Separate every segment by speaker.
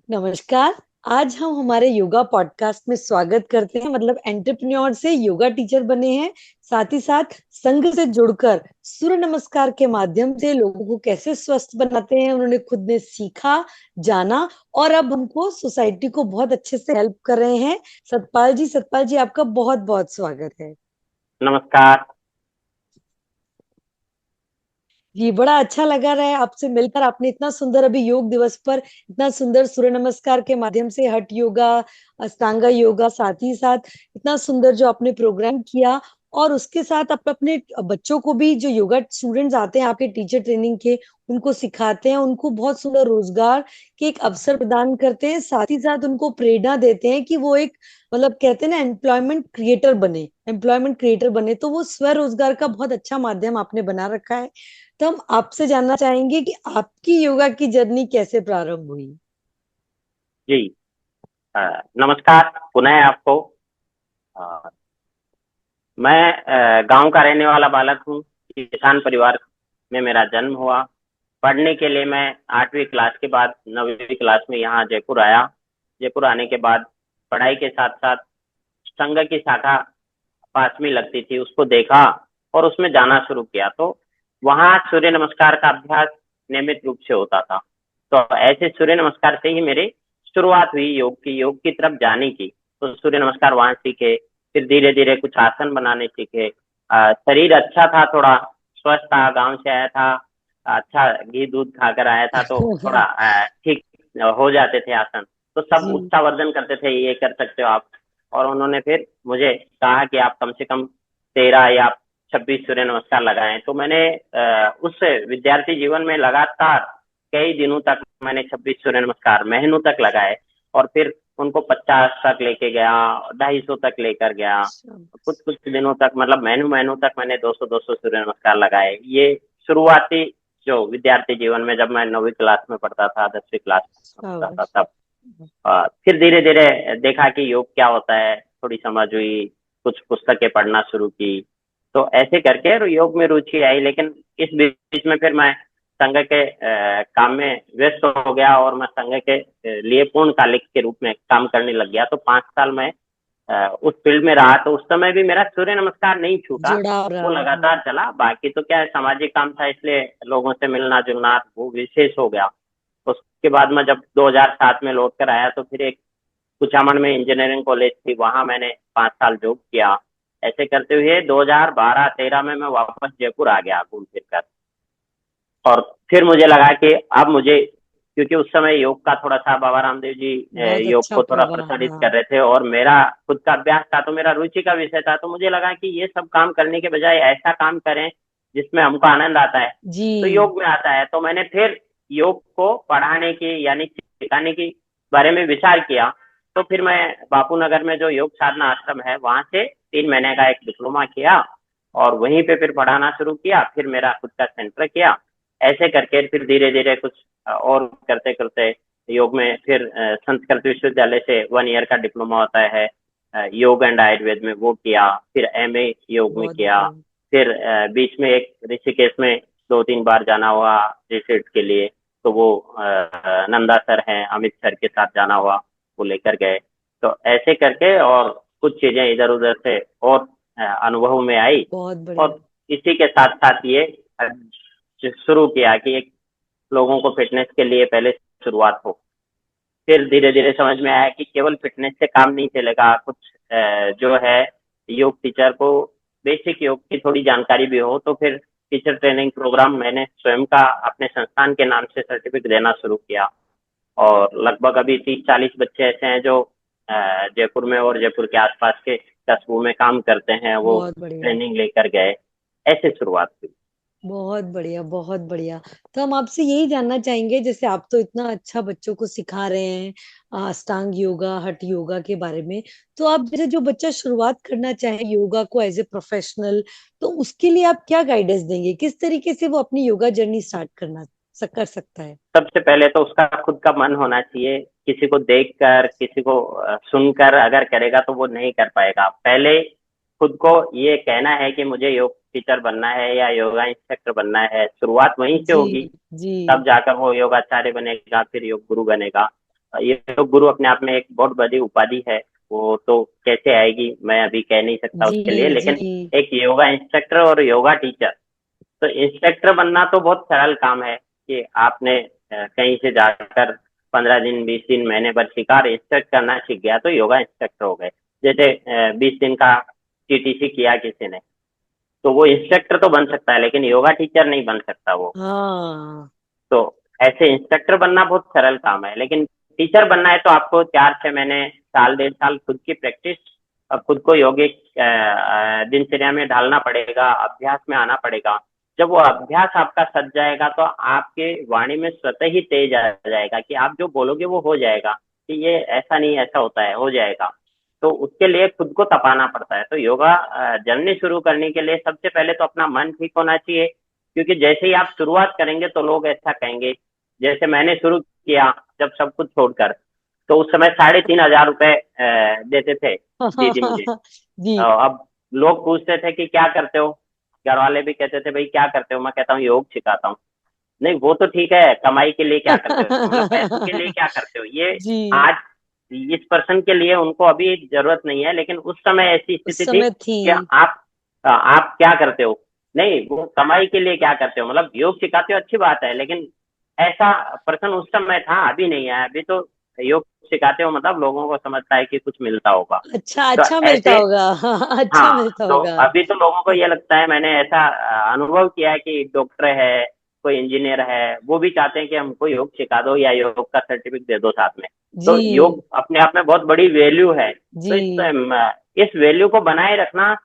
Speaker 1: नमस्कार। आज हम हमारे योगा पॉडकास्ट में स्वागत करते हैं। मतलब एंटरप्रेन्योर से योगा टीचर बने हैं, साथ ही साथ संघ से जुड़कर सूर्य नमस्कार के माध्यम से लोगों को कैसे स्वस्थ बनाते हैं उन्होंने खुद ने सीखा, जाना और अब हमको सोसाइटी को बहुत अच्छे से हेल्प कर रहे हैं। सतपाल जी आपका बहुत बहुत स्वागत है।
Speaker 2: नमस्कार।
Speaker 1: जी, बड़ा अच्छा लगा रहा है आपसे मिलकर। आपने इतना सुंदर अभी योग दिवस पर इतना सुंदर सूर्य नमस्कार के माध्यम से हठ योगा, अष्टांगा योगा, साथ ही साथ इतना सुंदर जो आपने प्रोग्राम किया और उसके साथ आप अपने बच्चों को भी, जो योगा स्टूडेंट्स आते हैं आपके टीचर ट्रेनिंग के, उनको सिखाते हैं, उनको बहुत सुंदर रोजगार के एक अवसर प्रदान करते हैं, साथ ही साथ उनको प्रेरणा देते हैं कि वो एक, मतलब कहते हैं ना, एम्प्लॉयमेंट क्रिएटर बने। तो वो स्वरोजगार का बहुत अच्छा माध्यम आपने बना रखा है। तो हम आपसे जानना चाहेंगे कि आपकी योगा की जर्नी कैसे प्रारंभ हुई?
Speaker 2: जी, अ, नमस्कार पुनः आपको। अ, मैं गांव का रहने वाला बालक हूँ। किसान परिवार में मेरा जन्म हुआ। पढ़ने के लिए मैं 8वीं क्लास के बाद 9वीं क्लास में यहाँ जयपुर आया। जयपुर आने के बाद पढ़ाई के साथ साथ संघ की शाखा पास में लगती थी, उसको देखा और उसमें जाना शुरू किया। तो वहाँ सूर्य नमस्कार का अभ्यास नियमित रूप से होता था। तो ऐसे सूर्य नमस्कार से ही मेरी शुरुआत हुई योग की तरफ जाने की। तो सूर्य नमस्कार वहां सीखे, फिर धीरे धीरे कुछ आसन बनाने सीखे। शरीर अच्छा था, थोड़ा स्वस्थ था, गांव से आया था, अच्छा घी दूध खाकर आया था, तो थोड़ा ठीक हो जाते थे आसन। तो सब
Speaker 1: जी।
Speaker 2: उत्साहवर्धन करते थे, ये कर सकते हो आप। और उन्होंने फिर मुझे कहा कि आप कम से कम 13 या 26 सूर्य नमस्कार लगाएं। तो मैंने उस विद्यार्थी जीवन में लगातार कई दिनों तक मैंने 26 सूर्य नमस्कार महीनों तक लगाए। और फिर उनको 50 तक लेके गया, 250 तक लेकर गया। कुछ कुछ दिनों तक, मतलब महीनों महीनों तक मैंने 200 सूर्य नमस्कार लगाए। ये शुरुआती जो विद्यार्थी जीवन में, जब मैं 9वीं क्लास में पढ़ता था, 10वीं क्लास में पढ़ता था, तब फिर धीरे धीरे देखा कि योग क्या होता है, थोड़ी समझ हुई, कुछ पुस्तकें पढ़ना शुरू की। तो ऐसे करके योग में रुचि आई। लेकिन इस बीच में फिर मैं संघ के काम में व्यस्त हो गया और मैं संघ के लिए पूर्णकालिक के रूप में काम करने लग गया। तो 5 साल मैं उस फील्ड में रहा। तो उस समय भी मेरा सूर्य नमस्कार नहीं छूटा,
Speaker 1: जुड़ा
Speaker 2: वो
Speaker 1: रहा।
Speaker 2: लगातार चला। बाकी तो क्या है, सामाजिक काम था, इसलिए लोगों से मिलना जुलना वो विशेष हो गया। उसके बाद मैं जब 2007 में लौट कर आया, तो फिर एक कुचामन में इंजीनियरिंग कॉलेज थी, वहां मैंने 5 साल जॉब किया। ऐसे करते हुए 2012-13 में मैं वापस जयपुर आ गया घूम फिर कर। और फिर मुझे लगा कि अब मुझे, क्योंकि उस समय योग का थोड़ा सा बाबा रामदेव जी
Speaker 1: बहुत
Speaker 2: योग
Speaker 1: अच्छा
Speaker 2: को थोड़ा
Speaker 1: प्रोग्राम,
Speaker 2: प्रसारित
Speaker 1: हाँ।
Speaker 2: कर रहे थे और मेरा खुद का अभ्यास था, तो मेरा रुचि का विषय था। तो मुझे लगा कि ये सब काम करने के बजाय ऐसा काम करें जिसमें हमको आनंद आता है, तो
Speaker 1: जी।
Speaker 2: योग में आता है। तो मैंने फिर योग को पढ़ाने की यानी सिखाने की बारे में विचार किया। तो फिर मैं बापू नगर में जो योग साधना आश्रम है, वहां से 3 महीने का एक डिप्लोमा किया और वहीं पे फिर पढ़ाना शुरू किया। फिर मेरा खुद का सेंटर किया। ऐसे करके फिर धीरे धीरे कुछ और करते करते योग में फिर संस्कृत विश्वविद्यालय से 1 ईयर का डिप्लोमा होता है योग एंड आयुर्वेद में, वो किया। फिर एमए योग में
Speaker 1: बहुत
Speaker 2: किया।
Speaker 1: बढ़िया।
Speaker 2: फिर बीच में एक ऋषिकेश में 2-3 बार जाना हुआ रिट्रीट के लिए। तो वो नंदा सर हैं, अमित सर के साथ जाना हुआ, वो लेकर गए। तो ऐसे करके और कुछ चीजें इधर उधर से और अनुभव में आई।
Speaker 1: बहुत बढ़िया।
Speaker 2: और इसी के साथ साथ ये शुरू किया कि एक लोगों को फिटनेस के लिए पहले शुरुआत हो। फिर धीरे धीरे समझ में आया कि केवल फिटनेस से काम नहीं चलेगा, कुछ जो है योग टीचर को बेसिक योग की थोड़ी जानकारी भी हो। तो फिर टीचर ट्रेनिंग प्रोग्राम मैंने स्वयं का अपने संस्थान के नाम से सर्टिफिकेट देना शुरू किया। और लगभग अभी 30-40 बच्चे ऐसे हैं जो जयपुर में और जयपुर के आसपास के कस्बों में काम करते हैं, वो
Speaker 1: बहुत बढ़िया।
Speaker 2: ट्रेनिंग लेकर गए। ऐसे शुरुआत हुई।
Speaker 1: बहुत बढ़िया, बहुत बढ़िया। तो हम आपसे यही जानना चाहेंगे, जैसे आप तो इतना अच्छा बच्चों को सिखा रहे हैं अष्टांग योगा, हठ योगा के बारे में, तो आप जैसे जो बच्चा शुरुआत करना चाहे योगा को एज ए प्रोफेशनल, तो उसके लिए आप क्या गाइडेंस देंगे? किस तरीके से वो अपनी योगा जर्नी स्टार्ट कर सकता है?
Speaker 2: सबसे पहले तो उसका खुद का मन होना चाहिए। किसी को देखकर, किसी को सुनकर अगर करेगा तो वो नहीं कर पाएगा। पहले खुद को ये कहना है कि मुझे योग टीचर बनना है या योगा इंस्ट्रक्टर बनना है, शुरुआत वहीं से
Speaker 1: जी।
Speaker 2: होगी।
Speaker 1: जी।
Speaker 2: तब जाकर वो योगाचार्य बनेगा, फिर योग गुरु बनेगा। योग गुरु अपने आप में एक बहुत बड़ी उपाधि है। वो तो कैसे आएगी मैं अभी कह नहीं सकता
Speaker 1: जी
Speaker 2: उसके लिए,
Speaker 1: जी
Speaker 2: लेकिन एक योगा इंस्ट्रक्टर और योगा टीचर, तो इंस्ट्रक्टर बनना तो बहुत सरल काम है कि आपने कहीं से जाकर 15 दिन 20 दिन महीने भर सीखा और इंस्ट्रक्ट करना सीख गया तो योगा इंस्ट्रक्टर हो गए। जैसे 20 दिन का टीटीसी किया किसी ने, तो वो इंस्ट्रक्टर तो बन सकता है लेकिन योगा टीचर नहीं बन सकता वो।
Speaker 1: हाँ।
Speaker 2: तो ऐसे इंस्ट्रक्टर बनना बहुत सरल काम है, लेकिन टीचर बनना है तो आपको 4 6 महीने, साल 1.5 साल खुद की प्रैक्टिस और खुद को यौगिक दिनचर्या में ढालना पड़ेगा, अभ्यास में आना पड़ेगा। जब वो अभ्यास आपका सज जाएगा तो आपके वाणी में स्वतः ही तेज आ जाएगा कि आप जो बोलोगे वो हो जाएगा, कि ये ऐसा नहीं ऐसा होता है, हो जाएगा। तो उसके लिए खुद को तपाना पड़ता है। तो योगा जर्नी शुरू करने के लिए सबसे पहले तो अपना मन ठीक होना चाहिए, क्योंकि जैसे ही आप शुरुआत करेंगे तो लोग ऐसा कहेंगे। जैसे मैंने शुरू किया जब सब कुछ छोड़कर, तो उस समय 3,500 रुपए देते थे दीदी मुझे।
Speaker 1: जी।
Speaker 2: अब लोग पूछते थे कि क्या करते हो, घर वाले भी कहते थे भाई क्या करते हो, मैं कहता हूँ योग सिखाता हूँ। नहीं वो तो ठीक है, कमाई के लिए क्या करते हो, मतलब पैसों के लिए क्या करते हो, ये
Speaker 1: जी।
Speaker 2: आज इस पर्सन के लिए उनको अभी जरूरत नहीं है, लेकिन उस समय ऐसी
Speaker 1: उस
Speaker 2: स्थिति थी
Speaker 1: समय थी।
Speaker 2: कि आप क्या करते हो। नहीं वो कमाई के लिए क्या करते हो, मतलब योग सिखाते हो अच्छी बात है, लेकिन ऐसा पर्सन उस समय था, अभी नहीं है। अभी तो योग सिखाते हो मतलब लोगों को समझता है कि कुछ मिलता होगा।
Speaker 1: अच्छा
Speaker 2: तो
Speaker 1: अच्छा मिलता
Speaker 2: ऐसे,
Speaker 1: होगा। अच्छा
Speaker 2: हाँ,
Speaker 1: मिलता
Speaker 2: तो
Speaker 1: होगा।
Speaker 2: अभी तो लोगों को ये लगता है, मैंने ऐसा अनुभव किया है कि डॉक्टर है, कोई इंजीनियर है, वो भी चाहते हैं कि हमको योग सिखा दो या योग का सर्टिफिकेट दे दो साथ में। तो
Speaker 1: जी
Speaker 2: योग अपने आप में बहुत बड़ी वैल्यू है। तो
Speaker 1: जी।
Speaker 2: इस वैल्यू को बनाए रखना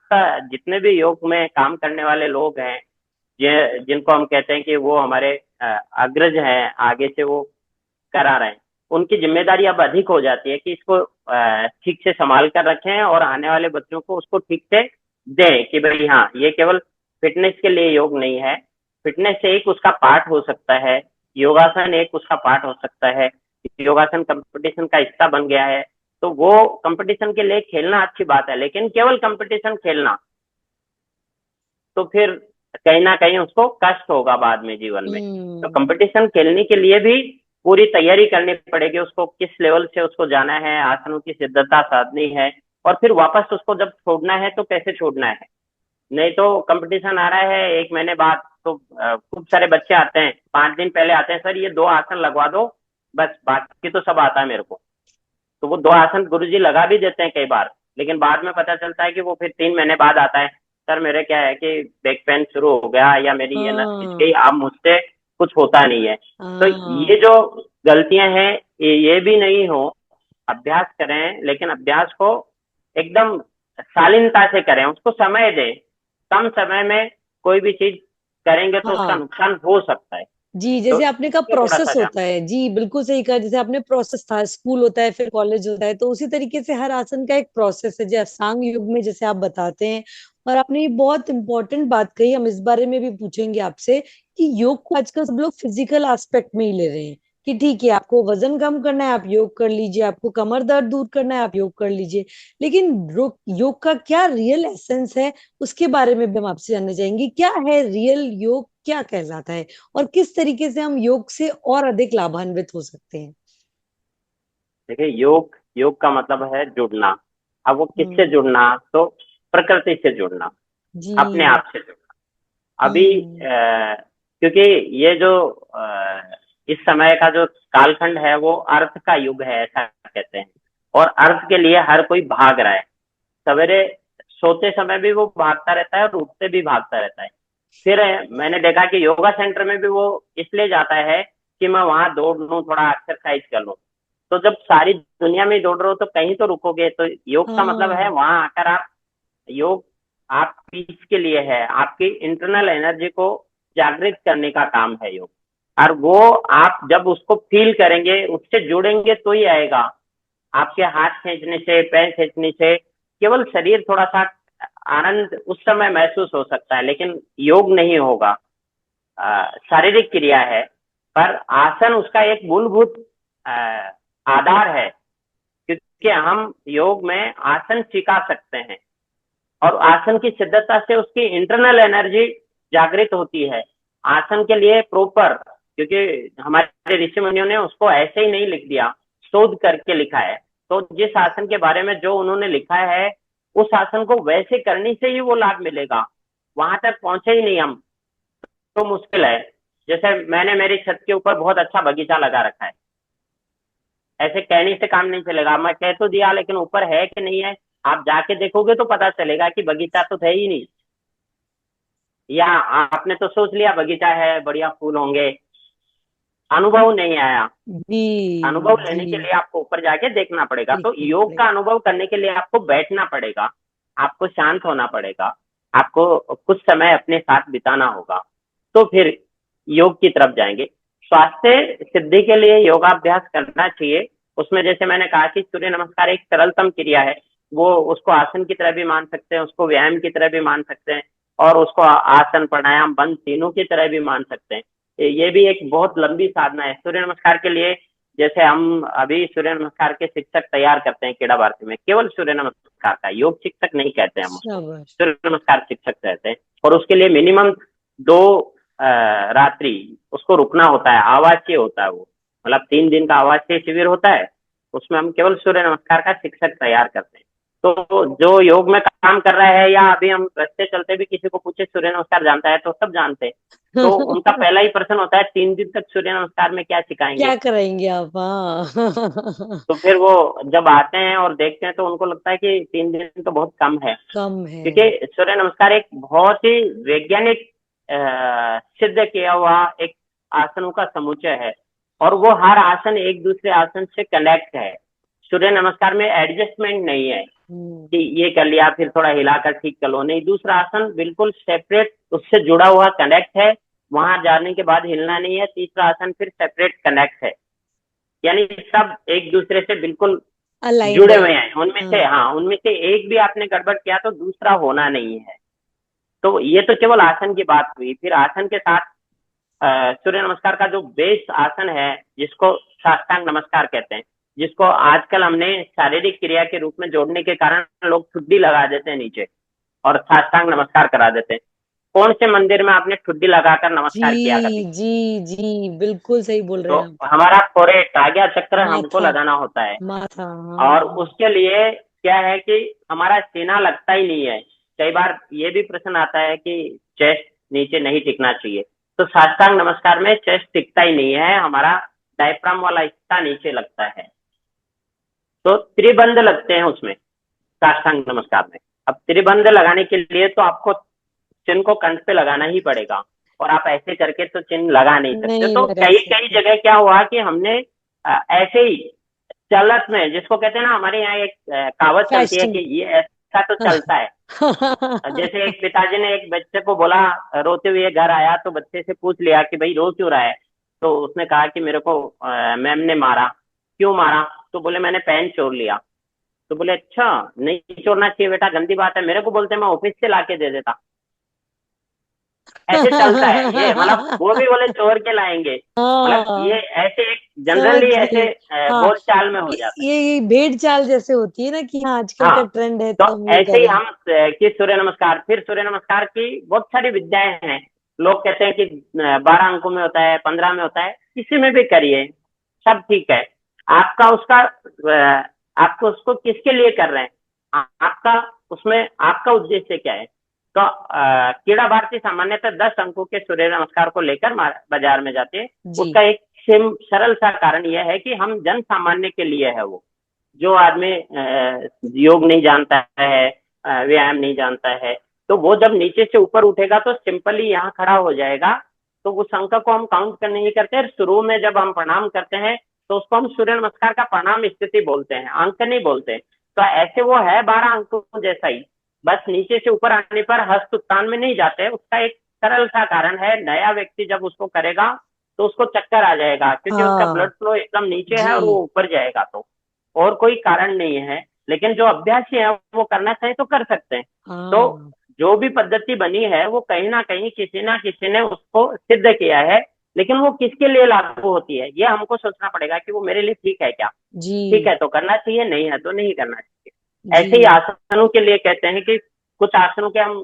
Speaker 2: जितने भी योग में काम करने वाले लोग हैं, जिनको हम कहते हैं कि वो हमारे अग्रज हैं, आगे से वो करा रहे हैं, उनकी जिम्मेदारी अब अधिक हो जाती है कि इसको ठीक से संभाल कर रखें और आने वाले बच्चों को उसको ठीक से दें कि भाई हाँ, ये केवल फिटनेस के लिए योग नहीं है, फिटनेस एक उसका पार्ट हो सकता है, योगासन एक उसका पार्ट हो सकता है। योगासन कंपटीशन का हिस्सा बन गया है, तो वो कंपटीशन के लिए खेलना अच्छी बात है, लेकिन केवल कंपटीशन खेलना तो फिर कहीं ना कहीं उसको कष्ट होगा बाद में जीवन में। तो
Speaker 1: हम्म।
Speaker 2: कंपटीशन खेलने के लिए भी पूरी तैयारी करनी पड़ेगी, उसको किस लेवल से उसको जाना है, आसनों की सिद्धता साधनी है, और फिर वापस उसको जब छोड़ना है तो कैसे छोड़ना है। नहीं तो कंपटीशन आ रहा है 1 महीने बाद, तो खूब सारे बच्चे आते हैं, 5 दिन पहले आते हैं, सर ये 2 आसन लगवा दो, बस बाकी तो सब आता है मेरे को। तो वो 2 आसन गुरुजी लगा भी देते हैं कई बार, लेकिन बाद में पता चलता है कि वो फिर 3 महीने बाद आता है, सर मेरे क्या है कि बैक पेन शुरू हो गया या मेरी ये नस खिंच गई,
Speaker 1: हाँ
Speaker 2: अब मुझसे कुछ होता नहीं है। तो ये
Speaker 1: हाँ।
Speaker 2: जो गलतियां हैं, ये भी नहीं हो। अभ्यास करें, लेकिन अभ्यास को एकदम शालीनता से करें, उसको समय दें। कम समय में कोई भी चीज करेंगे तो उसका
Speaker 1: हाँ
Speaker 2: नुकसान हो सकता है।
Speaker 1: जी,
Speaker 2: तो
Speaker 1: जैसे आपने कहा
Speaker 2: इसको थोड़ा
Speaker 1: प्रोसेस
Speaker 2: सा ध्यान
Speaker 1: होता है, जी बिल्कुल सही कहा। जैसे आपने प्रोसेस था, स्कूल होता है फिर कॉलेज होता है, तो उसी तरीके से हर आसन का एक प्रोसेस है, जो अष्टांग योग में जैसे आप बताते हैं। और आपने ये बहुत इंपॉर्टेंट बात कही, हम इस बारे में भी पूछेंगे आपसे कि योग को आजकल सब लोग फिजिकल एस्पेक्ट में ही ले रहे हैं कि ठीक है, आपको वजन कम करना है आप योग कर लीजिए, आपको कमर दर्द दूर करना है आप योग कर लीजिए। लेकिन योग का क्या रियल एसेंस है, उसके बारे में भी हम आपसे जानना चाहेंगे। क्या है रियल योग, क्या कहलाता है, और किस तरीके से हम योग से और अधिक लाभान्वित हो सकते हैं।
Speaker 2: देखिए, योग योग का मतलब है जुड़ना। अब वो किससे
Speaker 1: हम्म।
Speaker 2: जुड़ना, तो प्रकृति से जुड़ना, अपने
Speaker 1: जी।
Speaker 2: आप से जुड़ना। अभी
Speaker 1: हम्म।
Speaker 2: क्योंकि ये जो इस समय का जो कालखंड है वो अर्थ का युग है ऐसा कहते हैं, और अर्थ के लिए हर कोई भाग रहा है। सवेरे सोते समय भी वो भागता रहता है और उठते भी भागता रहता है। फिर मैंने देखा कि योगा सेंटर में भी वो इसलिए जाता है कि मैं वहां दौड़ लूं, थोड़ा एक्सरसाइज कर लूं। तो जब सारी दुनिया में दौड़ रहे हो तो कहीं तो रुकोगे। तो योग का मतलब है
Speaker 1: हाँ
Speaker 2: वहां आकर आप, योग आप पीस के लिए है, आपकी इंटरनल एनर्जी को जागृत करने का काम है योग। और वो आप जब उसको फील करेंगे, उससे जुड़ेंगे तो ही आएगा। आपके हाथ खींचने से, पैर खींचने से केवल शरीर थोड़ा सा आनंद उस समय महसूस हो सकता है, लेकिन योग नहीं होगा। शारीरिक क्रिया है, पर आसन उसका एक मूलभूत अ, आधार है। क्योंकि हम योग में आसन सिखा सकते हैं, और आसन की सिद्धता से उसकी इंटरनल एनर्जी जागृत होती है। आसन के लिए प्रॉपर, क्योंकि हमारे ऋषि मुनियों ने उसको ऐसे ही नहीं लिख दिया, शोध करके लिखा है। तो जिस आसन के बारे में जो उन्होंने लिखा है, उस आसन को वैसे करने से ही वो लाभ मिलेगा, वहां तक पहुंचे ही नहीं हम तो मुश्किल है। जैसे मैंने मेरी छत के ऊपर बहुत अच्छा बगीचा लगा रखा है, ऐसे कहने से काम नहीं चलेगा। मैं कह तो दिया, लेकिन ऊपर है कि नहीं है, आप जाके देखोगे तो पता चलेगा कि बगीचा तो है ही नहीं। या आपने तो सोच लिया बगीचा है, बढ़िया फूल होंगे, अनुभव नहीं आया।
Speaker 1: जी
Speaker 2: अनुभव
Speaker 1: जी,
Speaker 2: लेने के लिए आपको ऊपर जाके देखना पड़ेगा। तो
Speaker 1: देखना
Speaker 2: योग का
Speaker 1: पड़ेगा।
Speaker 2: अनुभव करने के लिए आपको बैठना पड़ेगा, आपको शांत होना पड़ेगा, आपको कुछ समय अपने साथ बिताना होगा, तो फिर योग की तरफ जाएंगे। स्वास्थ्य सिद्धि के लिए योगाभ्यास करना चाहिए। उसमें जैसे मैंने कहा कि सूर्य नमस्कार एक सरलतम क्रिया है, वो उसको आसन की तरह भी मान सकते हैं, उसको व्यायाम की तरह भी मान सकते हैं, और उसको आसन प्राणायाम बंद तीनों की तरह भी मान सकते हैं। ये भी एक बहुत लंबी साधना है सूर्य नमस्कार के लिए। जैसे हम अभी सूर्य नमस्कार के शिक्षक तैयार करते हैं खेड़ा भारती में, केवल सूर्य नमस्कार का, योग शिक्षक नहीं कहते हैं हम उसको,
Speaker 1: शाबाश।
Speaker 2: सूर्य नमस्कार शिक्षक कहते हैं। और उसके लिए मिनिमम 2 रात्रि उसको रुकना होता है, आवासीय होता है वो, मतलब 3 दिन का आवासीय शिविर होता है। उसमें हम केवल सूर्य नमस्कार का शिक्षक तैयार करते हैं। तो जो योग में काम कर रहा है, या अभी हम रास्ते चलते भी किसी को पूछे सूर्य नमस्कार जानता है, तो सब जानते हैं। तो उनका पहला ही प्रश्न होता है, 3 दिन तक सूर्य नमस्कार में क्या सिखाएंगे।
Speaker 1: क्या कराएंगे आप? हाँ।
Speaker 2: तो फिर वो जब आते हैं और देखते हैं तो उनको लगता है कि 3 दिन तो बहुत कम है,
Speaker 1: कम है।
Speaker 2: क्योंकि सूर्य नमस्कार एक बहुत ही वैज्ञानिक सिद्ध किया हुआ एक आसनों का समुच्चय है, और वो हर आसन एक दूसरे आसन से कनेक्ट है। सूर्य नमस्कार में एडजस्टमेंट नहीं है
Speaker 1: हम्म।
Speaker 2: कि ये कर लिया फिर थोड़ा हिलाकर ठीक कर लो, नहीं, दूसरा आसन बिल्कुल सेपरेट उससे जुड़ा हुआ कनेक्ट है, वहां जाने के बाद हिलना नहीं है। तीसरा आसन फिर सेपरेट कनेक्ट है, यानी सब एक दूसरे से बिल्कुल
Speaker 1: अलाइंड
Speaker 2: जुड़े
Speaker 1: है।
Speaker 2: हुए हैं। उनमें से,
Speaker 1: हाँ।
Speaker 2: हाँ, उनमें से एक भी आपने गड़बड़ किया तो दूसरा होना नहीं है। तो ये तो केवल आसन की बात हुई। फिर आसन के साथ सूर्य नमस्कार का जो बेस आसन है, जिसको साष्टांग नमस्कार कहते हैं, जिसको आजकल हमने शारीरिक क्रिया के रूप में जोड़ने के कारण लोग ठुड्डी लगा देते हैं नीचे और साष्टांग नमस्कार करा देते हैं। कौन से मंदिर में आपने ठुड्डी लगाकर नमस्कार किया कभी?
Speaker 1: जी जी जी, बिल्कुल सही बोल रहे
Speaker 2: तो
Speaker 1: हैं आप।
Speaker 2: हमारा फोरेट आज्ञा चक्र हमको
Speaker 1: माथा।
Speaker 2: लगाना होता है,
Speaker 1: माथा,
Speaker 2: और
Speaker 1: हाँ।
Speaker 2: उसके लिए क्या है कि हमारा सीना लगता ही नहीं है। कई बार ये भी प्रश्न आता है कि चेस्ट नीचे नहीं टिकना चाहिए, तो साष्टांग नमस्कार में चेस्ट टिकता ही नहीं है, हमारा डायफ्राम वाला हिस्सा नीचे लगता है। तो त्रिबंध लगते हैं उसमें, साष्टांग नमस्कार में। अब त्रिबंध लगाने के लिए तो आपको चिन्ह को कंठ पे लगाना ही पड़ेगा, और आप ऐसे करके तो चिन्ह लगा नहीं सकते।
Speaker 1: नहीं
Speaker 2: तो
Speaker 1: लगा
Speaker 2: कई कई
Speaker 1: सकते।
Speaker 2: जगह क्या हुआ कि हमने ऐसे ही चलत में, जिसको कहते हैं ना, हमारे यहाँ एक कहावत चलती है
Speaker 1: फैशन।
Speaker 2: कि ये ऐसा तो चलता है। जैसे एक पिताजी ने एक बच्चे को बोला, रोते हुए घर आया तो बच्चे से पूछ लिया कि भाई रो क्यों रहा है। तो उसने कहा कि मेरे को मैम ने मारा। क्यों मारा? तो बोले मैंने पेन चोर लिया। तो बोले अच्छा, नहीं चोरना चाहिए बेटा, गंदी बात है, मेरे को बोलते मैं ऑफिस से लाके दे देता। ऐसे चलता है ये, मतलब वो भी बोले चोर के लाएंगे, मतलब ये
Speaker 1: हाँ,
Speaker 2: ऐसे एक
Speaker 1: समझ
Speaker 2: जनरली ऐसे
Speaker 1: गई। हाँ,
Speaker 2: बोल चाल में हो जाता है।
Speaker 1: ये भेड़ चाल जैसे होती है ना कि हाँ आजकल का
Speaker 2: हाँ,
Speaker 1: ट्रेंड है
Speaker 2: तो
Speaker 1: तो हम ये
Speaker 2: ऐसे ही
Speaker 1: करें।
Speaker 2: हम कि सूर्य नमस्कार, फिर सूर्य नमस्कार की बहुत सारी विद्याएं हैं। लोग कहते हैं कि 12 अंकों में होता है, 15 में होता है, किसी में भी करिए, सब ठीक है। आपका उसका आपको उसको किसके लिए कर रहे हैं, आपका उसमें आपका उद्देश्य क्या है। तो क्रीड़ा भारती सामान्यतः 10 अंकों के सूर्य नमस्कार को लेकर बाजार में जाते हैं।
Speaker 1: जी
Speaker 2: उसका एक सरल सा कारण यह है कि हम जन सामान्य के लिए है वो। जो आदमी योग नहीं जानता है, व्यायाम नहीं जानता है, तो वो जब नीचे से ऊपर उठेगा तो सिंपली यहाँ खड़ा हो जाएगा। तो उस अंक को हम काउंट करने नहीं करते। शुरू में जब हम प्रणाम करते हैं तो उसको हम सूर्य नमस्कार का प्रणाम स्थिति बोलते हैं, अंक नहीं बोलते। तो ऐसे वो है 12 अंकों जैसा ही, बस नीचे से ऊपर आने पर हस्त उत्थान में नहीं जाते। उसका एक सरल सा कारण है, नया व्यक्ति जब उसको करेगा तो उसको चक्कर आ जाएगा, क्योंकि उसका ब्लड
Speaker 1: हाँ।
Speaker 2: फ्लो एकदम नीचे है और वो
Speaker 1: जी।
Speaker 2: ऊपर जाएगा। तो और कोई कारण नहीं है। लेकिन जो अभ्यासी है वो करना चाहे तो कर सकते हैं। तो
Speaker 1: हाँ।
Speaker 2: जो भी पद्धति बनी है वो कहीं ना किसी ने उसको सिद्ध किया है, लेकिन वो किसके लिए लागू होती है ये हमको सोचना पड़ेगा कि वो मेरे लिए ठीक है क्या। ठीक
Speaker 1: जी
Speaker 2: है तो करना चाहिए, नहीं है तो नहीं करना चाहिए।
Speaker 1: जी।
Speaker 2: ऐसे ही आसनों के लिए कहते हैं कि कुछ आसनों के हम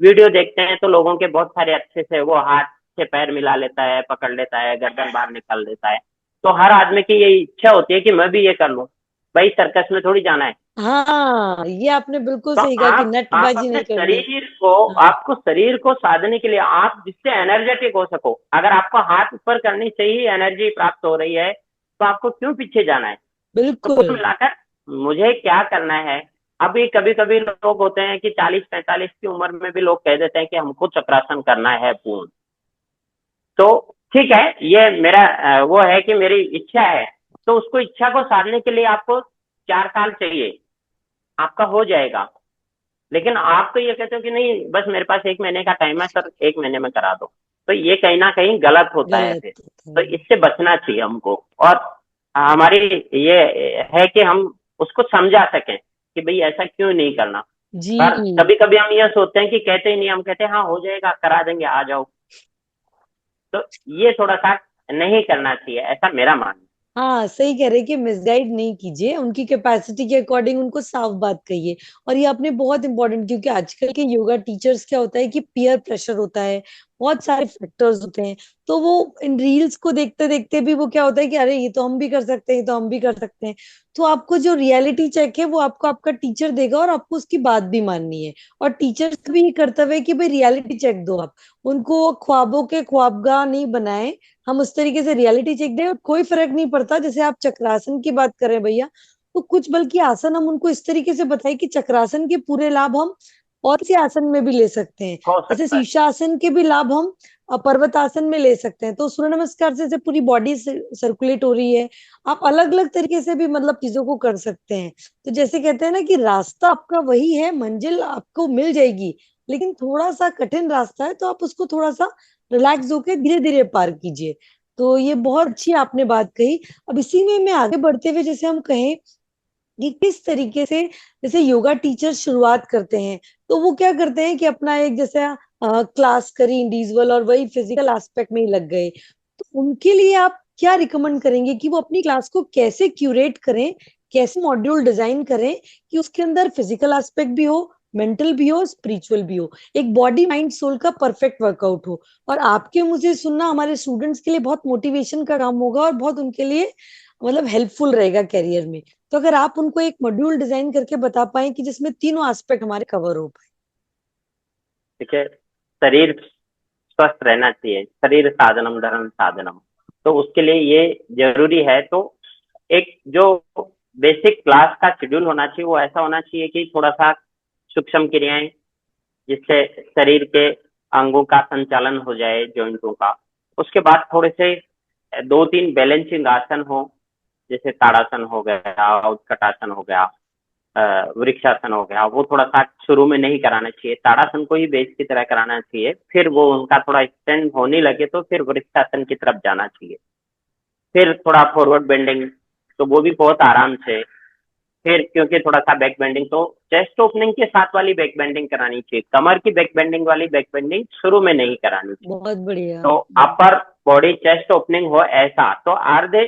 Speaker 2: वीडियो देखते हैं तो लोगों के बहुत सारे अच्छे से वो हाथ से पैर मिला लेता है, पकड़ लेता है, गर्दन बाहर निकाल देता है। तो हर आदमी की ये इच्छा होती है कि मैं भी ये कर लूं। भाई सर्कस में थोड़ी जाना है।
Speaker 1: हाँ, ये आपने बिल्कुल
Speaker 2: तो
Speaker 1: सही कहा कि
Speaker 2: आप
Speaker 1: नटबाजी
Speaker 2: अपने
Speaker 1: नहीं करनी।
Speaker 2: शरीर को,
Speaker 1: हाँ,
Speaker 2: आपको शरीर को साधने के लिए, आप जिससे एनर्जेटिक हो सको, अगर आपको हाथ ऊपर करने से ही एनर्जी प्राप्त हो रही है तो आपको क्यों पीछे जाना है। तो कुल
Speaker 1: बिल्कुल।
Speaker 2: मिलाकर मुझे क्या करना है। अभी कभी कभी लोग होते हैं कि 40-45 की उम्र में भी लोग कह देते हैं कि हमको चक्रासन करना है पूर्ण। तो ठीक है, ये मेरा वो है कि मेरी इच्छा है। तो उसको, इच्छा को साधने के लिए आपको 4 साल चाहिए, आपका हो जाएगा। लेकिन आप तो ये कहते हो कि नहीं बस मेरे पास 1 महीने का टाइम है सर, 1 महीने में करा दो। तो ये कहीं ना कहीं गलत होता है
Speaker 1: गलत
Speaker 2: फिर।
Speaker 1: होता
Speaker 2: तो
Speaker 1: है।
Speaker 2: इससे बचना चाहिए हमको। और हमारी ये है कि हम उसको समझा सकें कि भाई ऐसा क्यों नहीं करना।
Speaker 1: जी।
Speaker 2: पर कभी कभी हम ये सोचते हैं कि कहते ही नहीं, हम कहते हैं हाँ हो जाएगा, करा देंगे, आ जाओ। तो ये थोड़ा सा नहीं करना चाहिए, ऐसा मेरा मानना
Speaker 1: हाँ, सही कह रहे हैं कि मिसगाइड नहीं कीजिए, उनकी कैपेसिटी के अकॉर्डिंग उनको साफ बात कहिए। और ये आपने बहुत इंपॉर्टेंट, क्योंकि आजकल के योगा टीचर्स क्या होता है कि पीयर प्रेशर होता है, बहुत सारे फैक्टर्स होते हैं। तो वो इन रील्स को देखते देखते भी वो क्या होता है कि अरे ये तो हम भी कर सकते हैं, ये तो हम भी कर सकते हैं। तो आपको जो रियलिटी चेक है वो आपको आपका टीचर देगा, और आपको उसकी बात भी माननी है। और टीचर्स का भी ये कर्तव्य है कि भाई रियलिटी चेक दो आप उनको, ख्वाबों के ख्वाबगाह नहीं बनाए। हम उस तरीके से रियलिटी चेक दें, और कोई फर्क नहीं पड़ता। जैसे आप चक्रासन की बात करें भैया, तो कुछ बल्कि आसन हम उनको इस तरीके से बताएं कि चक्रासन के पूरे लाभ हम और किसी आसन में भी ले सकते हैं।
Speaker 2: हो
Speaker 1: जैसे
Speaker 2: सकता है।
Speaker 1: शीर्षासन के भी लाभ हम पर्वतासन में ले सकते हैं। तो सूर्य नमस्कार से पूरी बॉडी सर्कुलेट हो रही है। आप अलग अलग तरीके से भी मतलब चीजों को कर सकते हैं। तो जैसे कहते हैं ना कि रास्ता आपका वही है, मंजिल आपको मिल जाएगी, लेकिन थोड़ा सा कठिन रास्ता है, तो आप उसको थोड़ा सा रिलैक्स होकर धीरे धीरे पार कीजिए। तो ये बहुत अच्छी आपने बात कही। अब इसी में मैं आगे बढ़ते हुए, जैसे हम कहें कि किस तरीके से जैसे योगा टीचर शुरुआत करते हैं, तो वो क्या करते हैं कि अपना एक जैसे क्लास करी इंडिविजुअल, और वही फिजिकल एस्पेक्ट में ही लग गए। तो उनके लिए आप क्या रिकमेंड करेंगे कि वो अपनी क्लास को कैसे क्यूरेट करें, कैसे मॉड्यूल डिजाइन करें कि उसके अंदर फिजिकल एस्पेक्ट भी हो, मेंटल भी हो, स्पिरिचुअल भी हो, एक बॉडी माइंड सोल का परफेक्ट वर्कआउट हो। और आपके मुझे सुनना हमारे स्टूडेंट्स के लिए बहुत मोटिवेशन का काम होगा, और बहुत उनके लिए मतलब हेल्पफुल रहेगा करियर में। तो अगर आप उनको एक मॉड्यूल डिजाइन करके बता पाए कि जिसमें तीनों एस्पेक्ट हमारे कवर हो पाए।
Speaker 2: ठीक है। शरीर स्वस्थ रहना चाहिए, शरीर साधनम धर्म साधनम। तो उसके लिए ये जरूरी है। तो एक जो बेसिक क्लास का शेड्यूल होना चाहिए वो ऐसा होना चाहिए कि थोड़ा सा सूक्ष्म क्रियाएं, जिससे शरीर के अंगों का संचालन हो जाए, जॉइंटों का। उसके बाद थोड़े से 2-3 बैलेंसिंग आसन हो, जैसे ताड़ासन हो गया, उत्कटासन हो गया, वृक्षासन हो गया। वो थोड़ा सा शुरू में नहीं कराना चाहिए, ताड़ासन को ही बेस की तरह कराना चाहिए। फिर वो उनका थोड़ा एक्सटेंड होने लगे तो फिर वृक्षासन की तरफ जाना चाहिए। फिर थोड़ा फॉरवर्ड बेंडिंग, तो वो भी बहुत आराम से। फिर क्योंकि थोड़ा सा बैक बेंडिंग, तो चेस्ट ओपनिंग के साथ वाली बैक बेंडिंग करानी चाहिए, कमर की बैक बेंडिंग वाली बैक बेंडिंग शुरू में नहीं करानी चाहिए।
Speaker 1: बहुत बढ़िया।
Speaker 2: तो अपर बॉडी चेस्ट ओपनिंग हो ऐसा, तो आर्धे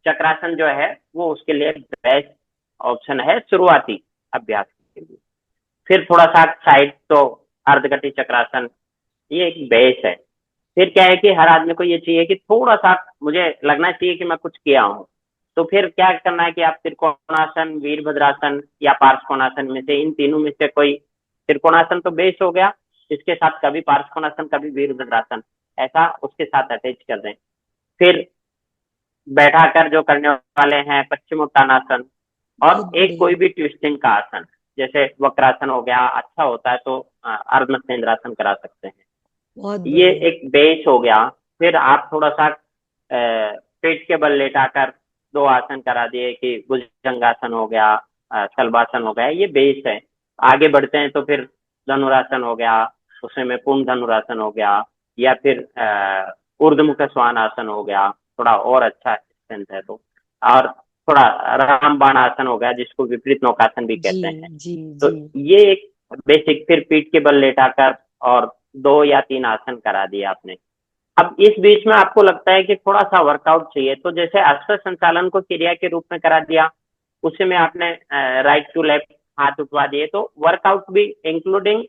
Speaker 2: चक्रासन जो है वो उसके लिए बेस्ट ऑप्शन है शुरुआती अभ्यास के लिए। फिर थोड़ा सा साइड, तो अर्धगति चक्रासन, ये एक बेस है। फिर क्या है कि हर आदमी को ये चाहिए कि थोड़ा सा मुझे लगना चाहिए कि मैं कुछ किया हूँ। तो फिर क्या करना है कि आप त्रिकोणासन, वीरभद्रासन या पार्श्वकोणासन में से, इन तीनों में से कोई, त्रिकोणासन तो बेस हो गया, इसके साथ कभी पार्श्वकोणासन कभी वीरभद्रासन, ऐसा उसके साथ अटैच कर दें। फिर बैठा कर जो करने वाले हैं पश्चिमोत्तानासन,
Speaker 1: बहुत
Speaker 2: और एक
Speaker 1: बढ़िया।
Speaker 2: कोई भी ट्विस्टिंग का आसन, जैसे वक्रासन हो गया, अच्छा होता है तो अर्ध मत्स्येंद्रासन करा सकते हैं।
Speaker 1: बहुत
Speaker 2: ये
Speaker 1: बढ़िया।
Speaker 2: एक बेस हो गया। फिर आप थोड़ा सा पेट के बल लेटाकर 2 आसन करा दिए कि भुजंगासन हो गया, शलभासन हो गया, ये बेस है। आगे बढ़ते हैं तो फिर धनुरासन हो गया, उसमें पूर्ण धनुरासन हो गया, या फिर ऊर्ध्वमुख श्वान आसन हो गया, थोड़ा और अच्छा स्ट्रेंथ है तो। और थोड़ा रामबाण आसन हो गया, जिसको विपरीत नौकासन भी
Speaker 1: जी।
Speaker 2: कहते हैं।
Speaker 1: जी।
Speaker 2: तो
Speaker 1: जी।
Speaker 2: ये एक बेसिक, फिर पीठ के बल लेटाकर और 2 या 3 आसन करा दिए आपने। अब इस बीच में आपको लगता है कि थोड़ा सा वर्कआउट चाहिए, तो जैसे अश्व संचालन को क्रिया के रूप में करा दिया, उसी में आपने राइट टू लेफ्ट हाथ उठवा दिए, तो वर्कआउट भी इंक्लूडिंग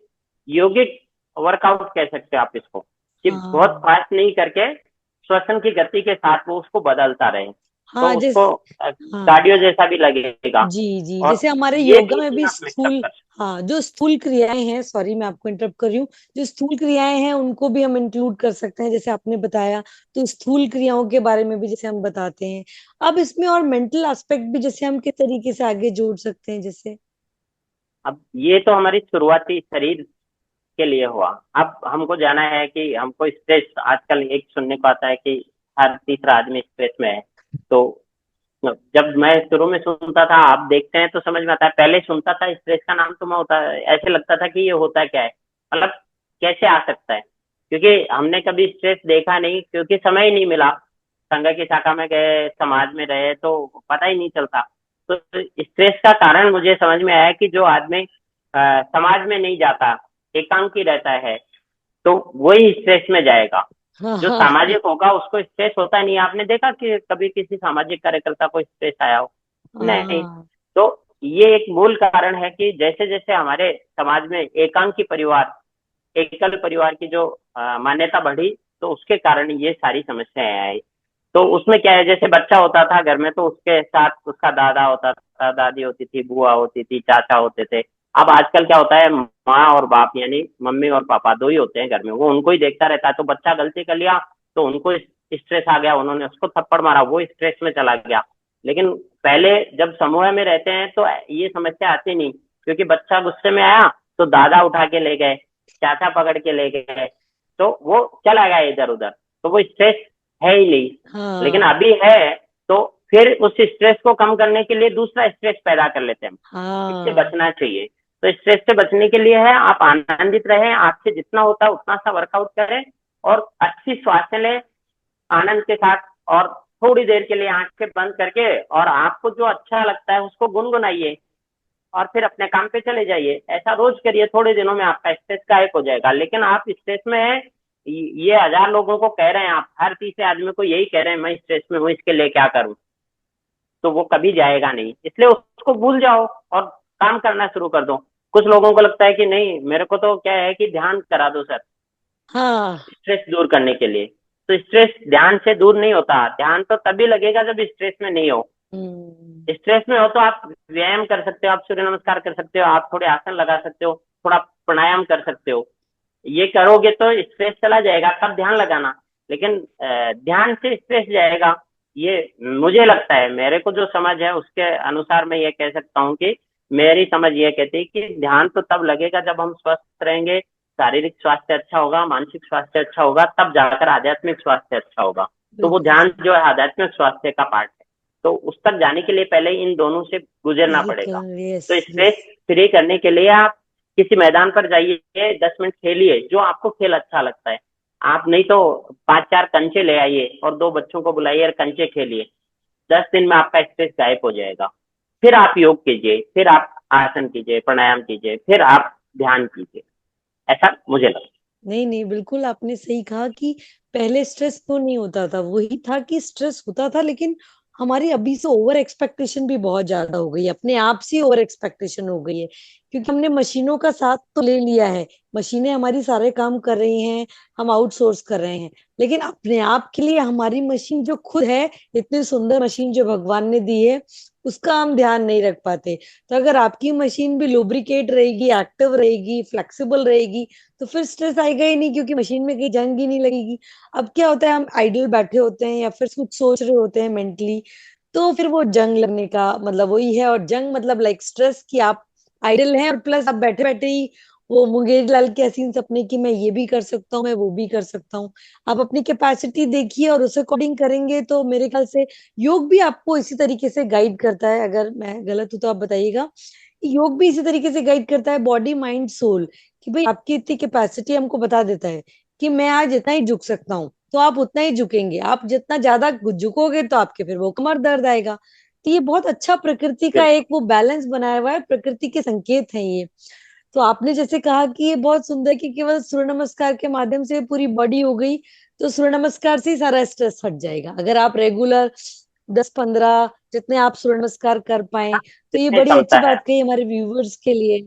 Speaker 2: योगिक वर्कआउट कह सकते हो आप इसको, कि बहुत
Speaker 1: हाँ।
Speaker 2: फास्ट नहीं करके श्वसन की गति के साथ वो उसको बदलता रहे। तो
Speaker 1: हाँ
Speaker 2: उसको
Speaker 1: जैसे, हाँ
Speaker 2: कार्डियो जैसा भी लगेगा।
Speaker 1: जी जी,
Speaker 2: और
Speaker 1: जैसे हमारे
Speaker 2: ये
Speaker 1: योगा
Speaker 2: तीन
Speaker 1: में
Speaker 2: चीज
Speaker 1: भी
Speaker 2: आप मिक्सअप
Speaker 1: स्थूल,
Speaker 2: कर सकते
Speaker 1: हाँ जो स्थूल क्रियाएं हैं, सॉरी मैं आपको इंटरप्ट कर रही हूँ, जो स्थूल क्रियाएं हैं उनको भी हम इंक्लूड कर सकते हैं जैसे आपने बताया। तो स्थूल क्रियाओं के बारे में भी जैसे हम बताते हैं। अब इसमें और मेंटल एस्पेक्ट भी जैसे हम किस तरीके से आगे जोड़ सकते हैं जैसे।
Speaker 2: अब ये तो हमारी शुरुआती शरीर के लिए हुआ। अब हमको जाना है कि हमको स्ट्रेस, आजकल एक सुनने को आता है कि हर तीसरा आदमी स्ट्रेस में है। तो जब मैं शुरू में सुनता था, आप देखते हैं तो समझ में आता है, पहले सुनता था स्ट्रेस का नाम तो मैं होता, ऐसे लगता था कि ये होता क्या है, मतलब कैसे आ सकता है, क्योंकि हमने कभी स्ट्रेस देखा नहीं, क्योंकि समय ही नहीं मिला। संघ की शाखा में गए, समाज में रहे, तो पता ही नहीं चलता। तो स्ट्रेस का कारण मुझे समझ में आया कि जो आदमी समाज में नहीं जाता, एकांकी रहता है, तो वही स्ट्रेस में जाएगा।
Speaker 1: हाँ
Speaker 2: जो
Speaker 1: हाँ
Speaker 2: सामाजिक होगा उसको स्ट्रेस होता नहीं। आपने देखा कि कभी किसी सामाजिक कार्यकर्ता को स्ट्रेस आया हो? नहीं।
Speaker 1: हाँ
Speaker 2: तो ये एक मूल कारण है कि जैसे जैसे हमारे समाज में एकांकी परिवार, एकल परिवार की जो मान्यता बढ़ी, तो उसके कारण ये सारी समस्याएं आई। तो उसमें क्या है, जैसे बच्चा होता था घर में, तो उसके साथ उसका दादा होता था, दादी होती थी, बुआ होती थी, चाचा होते थे। अब आजकल क्या होता है, माँ और बाप यानी मम्मी और पापा दो ही होते हैं घर में, वो उनको ही देखता रहता है। तो बच्चा गलती कर लिया तो उनको स्ट्रेस आ गया, उन्होंने उसको थप्पड़ मारा, वो स्ट्रेस में चला गया। लेकिन पहले जब समूह में रहते हैं तो ये समस्या आती नहीं, क्योंकि बच्चा गुस्से में आया तो दादा उठा के ले गए, चाचा पकड़ के ले गए, तो वो चला गया इधर उधर, तो वो स्ट्रेस है ही नहीं। लेकिन
Speaker 1: हाँ
Speaker 2: अभी है, तो फिर उस स्ट्रेस को कम करने के लिए दूसरा स्ट्रेस पैदा कर लेते हैं। इससे
Speaker 1: हाँ
Speaker 2: बचना चाहिए। तो स्ट्रेस से बचने के लिए है, आप आनंदित रहें, आपसे जितना होता है उतना सा वर्कआउट करें, और अच्छी श्वास लें आनंद के साथ, और थोड़ी देर के लिए आंखें बंद करके, और आपको जो अच्छा लगता है उसको गुनगुनाइए, और फिर अपने काम पे चले जाइए। ऐसा रोज करिए, थोड़े दिनों में आपका स्ट्रेस गायब हो जाएगा। लेकिन आप स्ट्रेस में हैं, ये 1000 लोगों को कह रहे हैं, आप हर तीसरे आदमी को यही कह रहे हैं मैं स्ट्रेस में हूँ, इसके लिए क्या करूँ, तो वो कभी जाएगा नहीं। इसलिए उसको भूल जाओ और काम करना शुरू कर दो। कुछ लोगों को लगता है कि नहीं, मेरे को तो क्या है कि ध्यान करा दो सर,
Speaker 1: हाँ
Speaker 2: स्ट्रेस दूर करने के लिए। तो स्ट्रेस ध्यान से दूर नहीं होता, ध्यान तो तभी लगेगा जब स्ट्रेस में नहीं हो।
Speaker 1: हम्म,
Speaker 2: स्ट्रेस में हो तो आप व्यायाम कर सकते हो, आप सूर्य नमस्कार कर सकते हो, आप थोड़े आसन लगा सकते हो, थोड़ा प्राणायाम कर सकते हो। ये करोगे तो स्ट्रेस चला जाएगा, तब ध्यान लगाना। लेकिन ध्यान से स्ट्रेस जाएगा, ये मुझे लगता है, मेरे को जो समझ है उसके अनुसार मैं ये कह सकता हूँ कि मेरी समझ ये कहती है कि ध्यान तो तब लगेगा जब हम स्वस्थ रहेंगे, शारीरिक स्वास्थ्य अच्छा होगा, मानसिक स्वास्थ्य अच्छा होगा, तब जाकर आध्यात्मिक स्वास्थ्य अच्छा होगा। तो वो
Speaker 1: बिल्कुल
Speaker 2: ध्यान
Speaker 1: सही,
Speaker 2: जो है आध्यात्मिक स्वास्थ्य का पार्ट है। तो उस तक जाने के लिए पहले इन दोनों से गुजरना पड़ेगा।
Speaker 1: फिजिकल, यस
Speaker 2: तो
Speaker 1: यस।
Speaker 2: स्ट्रेस फ्री करने के लिए आप किसी मैदान पर जाइए, 10 मिनट खेलिए, जो आपको खेल अच्छा लगता है। आप नहीं तो 5 4 कंचे ले आइए और 2 बच्चों को बुलाइए और कंचे खेलिए। 10 दिन में आपका स्ट्रेस गायब हो जाएगा। फिर आप योग कीजिए, फिर आप आसन कीजिए, प्राणायाम कीजिए, फिर आप ध्यान कीजिए। ऐसा मुझे लगता
Speaker 1: नहीं नहीं, बिल्कुल आपने सही कहा कि पहले स्ट्रेस तो नहीं होता था, वही था कि स्ट्रेस होता था, लेकिन हमारी अभी से ओवर एक्सपेक्टेशन भी बहुत ज्यादा हो गई है, अपने आप से ओवर एक्सपेक्टेशन हो गई है, क्योंकि हमने मशीनों का साथ तो ले लिया है, मशीनें हमारी सारे काम कर रही हैं, हम आउटसोर्स कर रहे हैं, लेकिन अपने आप के लिए हमारी मशीन जो खुद है, इतनी सुंदर मशीन जो भगवान ने दी है, उसका हम ध्यान नहीं रख पाते। तो अगर आपकी मशीन भी लुब्रिकेट रहेगी, एक्टिव रहेगी, फ्लेक्सिबल रहेगी, तो फिर स्ट्रेस आएगा ही नहीं, क्योंकि मशीन में कहीं जंग ही नहीं लगेगी। अब क्या होता है, हम आइडल बैठे होते हैं या फिर कुछ सोच रहे होते हैं मेंटली, तो फिर वो जंग लगने का मतलब वही है, और जंग मतलब लाइक स्ट्रेस, कि आप आइडल हैं और प्लस आप बैठे बैठे ही वो मुंगेरी लाल के हसीन सपने की मैं ये भी कर सकता हूँ, मैं वो भी कर सकता हूँ। आप अपनी कैपेसिटी देखिए और उसे अकॉर्डिंग करेंगे तो मेरे ख्याल से योग भी आपको इसी तरीके से गाइड करता है। अगर मैं गलत हूं तो आप बताइएगा। योग भी इसी तरीके से गाइड करता है बॉडी माइंड सोल, कि भाई आपकी इतनी कैपेसिटी हमको बता देता है कि मैं आज इतना ही झुक सकता हूँ, तो आप उतना ही झुकेंगे। आप जितना ज्यादा झुकोगे तो आपके फिर वो कमर दर्द आएगा। तो ये बहुत अच्छा प्रकृति
Speaker 2: है।
Speaker 1: का एक वो बैलेंस बनाया हुआ है, प्रकृति के संकेत हैं ये। तो आपने जैसे कहा कि ये बहुत सुंदर है कि केवल सूर्य नमस्कार के माध्यम से पूरी बॉडी हो गई, तो सूर्य नमस्कार से ही सारा स्ट्रेस हट जाएगा अगर आप रेगुलर 10 15 जितने आप सूर्य नमस्कार कर पाए। तो ये
Speaker 2: कितने
Speaker 1: बड़ी अच्छी
Speaker 2: क्षमता है।
Speaker 1: बात कही हमारे व्यूवर्स के लिए।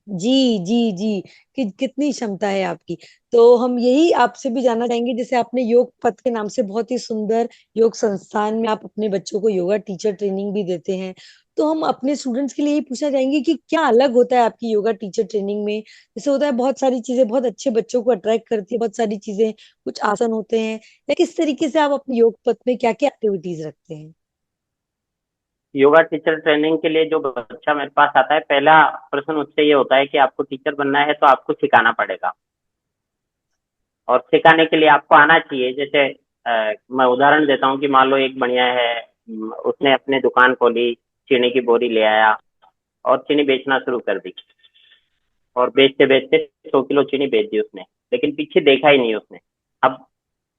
Speaker 1: जी जी जी, कि कितनी क्षमता है आपकी। तो हम यही आपसे भी जानना चाहेंगे, जैसे आपने योग पथ के नाम से बहुत ही सुंदर योग संस्थान में आप अपने बच्चों को योगा टीचर ट्रेनिंग भी देते हैं, तो हम अपने स्टूडेंट्स के लिए यही पूछना चाहेंगे कि क्या अलग होता है आपकी योगा टीचर ट्रेनिंग में। जैसे होता है बहुत सारी चीजें बहुत अच्छे बच्चों को अट्रैक्ट करती है, बहुत सारी चीजें, कुछ आसन होते हैं, या किस तरीके से आप अपने योग पथ में क्या क्या एक्टिविटीज रखते हैं।
Speaker 2: योगा टीचर ट्रेनिंग के लिए जो बच्चा मेरे पास आता है, पहला प्रश्न उससे ये होता है कि आपको टीचर बनना है तो आपको सिखाना पड़ेगा, और सिखाने के लिए आपको आना चाहिए। जैसे मैं उदाहरण देता हूँ कि मान लो एक बढ़िया है, उसने अपने दुकान खोली, चीनी की बोरी ले आया और चीनी बेचना शुरू कर दी, और बेचते बेचते 100 किलो चीनी बेच दी उसने, लेकिन पीछे देखा ही नहीं उसने। अब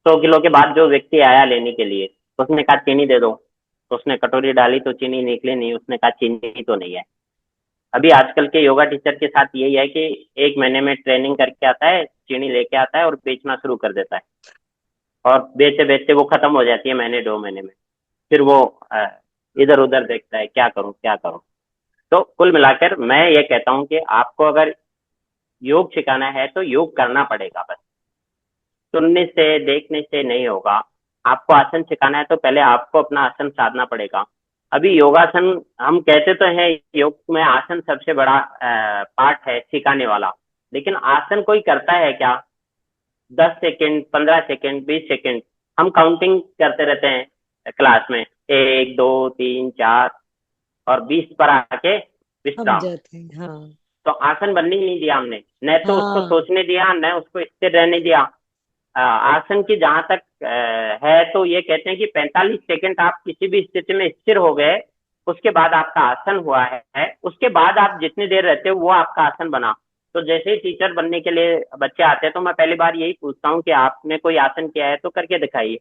Speaker 2: 100 किलो के बाद जो व्यक्ति आया लेने के लिए, उसने कहा चीनी दे दो, तो उसने कटोरी डाली तो चीनी निकली नहीं, उसने कहा चीनी तो नहीं है। अभी आजकल के योगा टीचर के साथ यही है कि 1 महीने में ट्रेनिंग करके आता है, चीनी लेके आता है और बेचना शुरू कर देता है, और बेचते बेचते वो खत्म हो जाती है महीने 2 महीने में। फिर वो इधर उधर देखता है क्या करूं क्या करूं। तो कुल मिलाकर मैं ये कहता हूं कि आपको अगर योग सिखाना है तो योग करना पड़ेगा, बस सुनने से देखने से नहीं होगा। आपको आसन सिखाना है तो पहले आपको अपना आसन साधना पड़ेगा। अभी योगासन, हम कहते तो हैं योग में आसन सबसे बड़ा पार्ट है सिखाने वाला, लेकिन आसन कोई करता है क्या? 10 सेकेंड, 15 सेकेंड, 20 सेकेंड, हम काउंटिंग करते रहते हैं क्लास में, 1, 2, 3, 4, और 20 पर आके
Speaker 1: हम
Speaker 2: विश्राम।
Speaker 1: जाते हैं, हाँ।
Speaker 2: तो आसन बनने ही नहीं दिया हमने, न तो उसको
Speaker 1: हाँ।
Speaker 2: सोचने दिया, न उसको स्थिर रहने दिया। आसन की जहां तक है तो ये कहते हैं कि 45 सेकंड आप किसी भी स्थिति में स्थिर हो गए, उसके बाद आपका आसन हुआ है, उसके बाद आप जितनी देर रहते हो वो आपका आसन बना। तो जैसे ही टीचर बनने के लिए बच्चे आते हैं तो मैं पहली बार यही पूछता हूँ कि आपने कोई आसन किया है तो करके दिखाइए,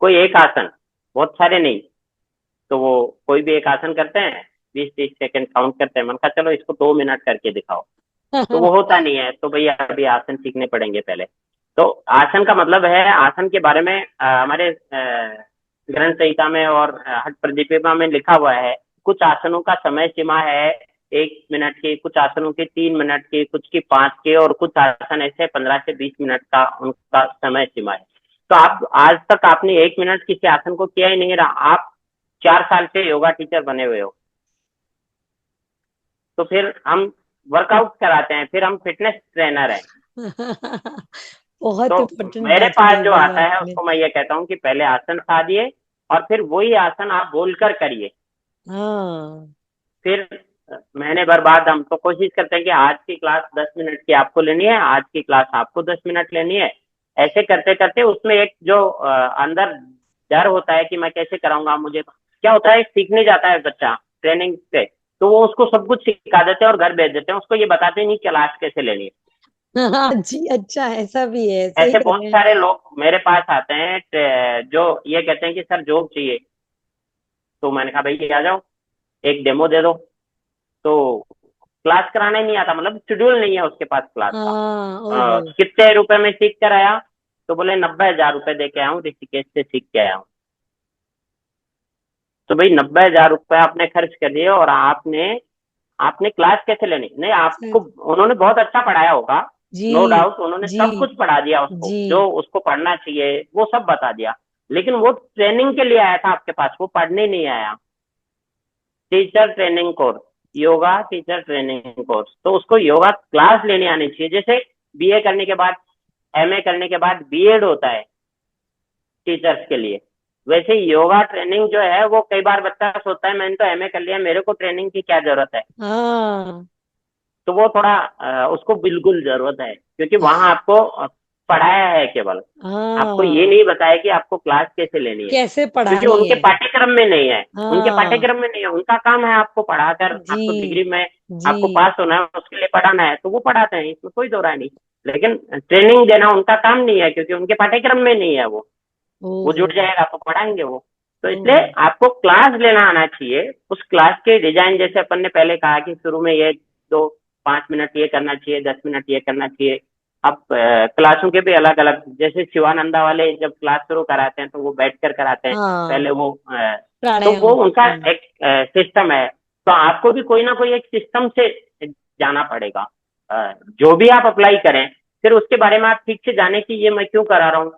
Speaker 2: कोई एक आसन, बहुत सारे नहीं। तो वो कोई भी एक आसन करते हैं, 20-30 सेकंड काउंट करते हैं, मैंने कहा चलो इसको 2 मिनट करके दिखाओ। तो वो होता नहीं है, तो भैया अभी आसन सीखने पड़ेंगे पहले। तो आसन का मतलब है, आसन के बारे में हमारे ग्रंथ संहिता में और हठ प्रदीपिका में लिखा हुआ है। कुछ आसनों का समय सीमा है 1 मिनट की, कुछ आसनों की 3 मिनट की, कुछ की 5 की, और कुछ आसन ऐसे 15 से 20 मिनट का उनका समय सीमा है। तो आप आज तक आपने 1 मिनट किसी आसन को किया ही नहीं रहा, आप 4 साल से योगा टीचर बने हुए हो, तो फिर हम वर्कआउट कराते हैं, फिर हम फिटनेस ट्रेनर हैं।
Speaker 1: बहुत
Speaker 2: तो
Speaker 1: इम्पोर्टेंट
Speaker 2: मेरे
Speaker 1: बात
Speaker 2: पास
Speaker 1: कही
Speaker 2: जो
Speaker 1: भैया
Speaker 2: आता है
Speaker 1: आपने।
Speaker 2: उसको मैं ये कहता हूँ कि पहले आसन साधिए, और फिर वही आसन आप बोलकर करिए।
Speaker 1: हाँ।
Speaker 2: फिर महीने भर बाद हम तो कोशिश करते हैं कि आज की क्लास 10 मिनट की आपको लेनी है, आज की क्लास आपको 10 मिनट लेनी है। ऐसे करते करते उसमें एक जो अंदर डर होता है कि मैं कैसे कराऊंगा, मुझे क्या होता है, सीखने जाता है बच्चा ट्रेनिंग से, तो वो उसको सब कुछ सिखा देते हैं और घर भेज देते हैं, उसको ये बताते नहीं क्लास कैसे लेनी है।
Speaker 1: हाँ जी, अच्छा ऐसा भी है, सही
Speaker 2: ऐसे
Speaker 1: कह
Speaker 2: बहुत
Speaker 1: रहे हैं।
Speaker 2: सारे लोग मेरे पास आते हैं जो ये कहते हैं कि सर जॉब चाहिए। तो मैंने कहा भाई आ जाओ, एक डेमो दे दो। तो क्लास कराना ही नहीं आता, मतलब शेड्यूल नहीं है उसके पास क्लास का।
Speaker 1: हाँ, ओहो।
Speaker 2: कितने रुपए में सीख कर आया? तो बोले 90,000 रुपए दे के आया हूँ, ऋषिकेश से सीख के आया हूँ। तो भाई 90,000 रुपए आपने खर्च कर दिए, और आपने आपने क्लास कैसे लेनी? नहीं, आपको
Speaker 1: सर।
Speaker 2: उन्होंने बहुत अच्छा पढ़ाया होगा,
Speaker 1: जी
Speaker 2: नो डाउट, उन्होंने
Speaker 1: जी
Speaker 2: सब कुछ पढ़ा दिया उसको
Speaker 1: जी।
Speaker 2: जो उसको पढ़ना चाहिए, वो सब बता दिया। लेकिन वो ट्रेनिंग के लिए आया था आपके पास, वो पढ़ने नहीं आया। Teacher training course, yoga teacher training course, तो उसको योगा क्लास लेने आनी चाहिए। जैसे बीए करने के बाद, एमए करने के बाद बीएड होता है टीचर्स के लिए, वैसे योगा ट्रेनिंग जो है वो कई बार बच्चा सोचता है मैंने तो एमए कर लिया, मेरे को ट्रेनिंग की क्या जरूरत है।
Speaker 1: हाँ
Speaker 2: तो वो थोड़ा उसको बिल्कुल जरूरत है, क्योंकि वहां आपको पढ़ाया है केवल, आपको ये
Speaker 1: हाँ,
Speaker 2: नहीं बताया कि आपको क्लास कैसे लेनी है,
Speaker 1: कैसे
Speaker 2: क्योंकि
Speaker 1: पढ़ानी
Speaker 2: उनके
Speaker 1: है।
Speaker 2: पाठ्यक्रम में नहीं है। उनके
Speaker 1: हाँ।
Speaker 2: पाठ्यक्रम में नहीं है, उनका काम है आपको पढ़ाकर,
Speaker 1: जी
Speaker 2: आपको डिग्री में
Speaker 1: जी।
Speaker 2: आपको पास होना है, उसके लिए पढ़ाना है, तो वो पढ़ाते हैं, इसमें कोई दो राय नहीं। लेकिन ट्रेनिंग देना उनका काम नहीं है, क्योंकि उनके पाठ्यक्रम में नहीं है वो
Speaker 1: ओहो।
Speaker 2: जुट जाएगा तो पढ़ाएंगे वो। तो इसलिए
Speaker 1: ओहो।
Speaker 2: आपको क्लास लेना आना चाहिए। उस क्लास के डिजाइन, जैसे अपन ने पहले कहा कि शुरू में ये दो 5 मिनट ये करना चाहिए, 10 मिनट ये करना चाहिए। अब क्लासों के भी अलग अलग, जैसे शिवानंदा वाले जब क्लास शुरू कराते हैं तो वो बैठ कर कराते हैं,
Speaker 1: हाँ,
Speaker 2: पहले वो तो वो
Speaker 1: प्राणायाम।
Speaker 2: उनका एक सिस्टम है। तो आपको भी कोई ना कोई एक सिस्टम से जाना पड़ेगा। जो भी आप अप्लाई करें, फिर उसके बारे में आप ठीक से जाने कि ये मैं क्यों करा रहा हूँ,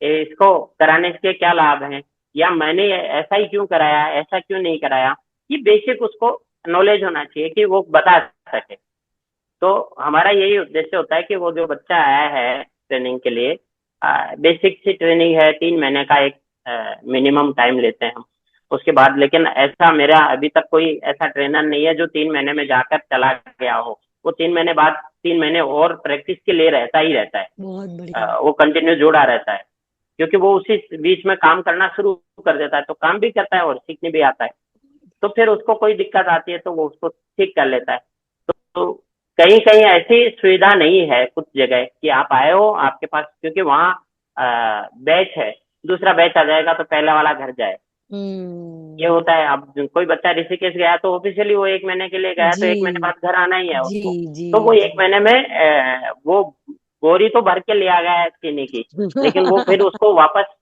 Speaker 2: इसको कराने के क्या लाभ हैं, या मैंने ऐसा ही क्यों कराया, ऐसा क्यों नहीं कराया। ये बेसिक उसको नॉलेज होना चाहिए कि वो बता सके। तो हमारा यही उद्देश्य होता है कि वो जो बच्चा आया है ट्रेनिंग के लिए, बेसिक सी ट्रेनिंग है, 3 महीने का एक मिनिमम टाइम लेते हैं हम। उसके बाद लेकिन ऐसा मेरा अभी तक कोई ऐसा ट्रेनर नहीं है जो 3 महीने में जाकर चला गया हो। वो 3 महीने बाद 3 महीने और प्रैक्टिस के लिए रहता ही रहता है।
Speaker 1: बहुत बढ़िया।
Speaker 2: वो कंटिन्यू जुड़ा रहता है, क्योंकि वो उसी बीच में काम करना शुरू कर देता है, तो काम भी करता है और सीखने भी आता है। तो फिर उसको कोई दिक्कत आती है तो वो उसको ठीक कर लेता है। तो कहीं कहीं ऐसी सुविधा नहीं है कुछ जगह कि आप आए हो आपके पास, क्योंकि वहाँ बैच है, दूसरा बैच आ जाएगा तो पहला वाला घर जाए, ये
Speaker 1: हम्म।
Speaker 2: होता है। अब कोई बच्चा ऋषिकेश गया तो ऑफिशियली वो 1 महीने के लिए गया, तो
Speaker 1: जी
Speaker 2: 1 महीने बाद घर आना ही है
Speaker 1: जी
Speaker 2: उसको।
Speaker 1: जी
Speaker 2: तो वो
Speaker 1: जी।
Speaker 2: 1 महीने में वो बोरी तो भर के ले आ गया है चीनी की, लेकिन वो फिर उसको वापस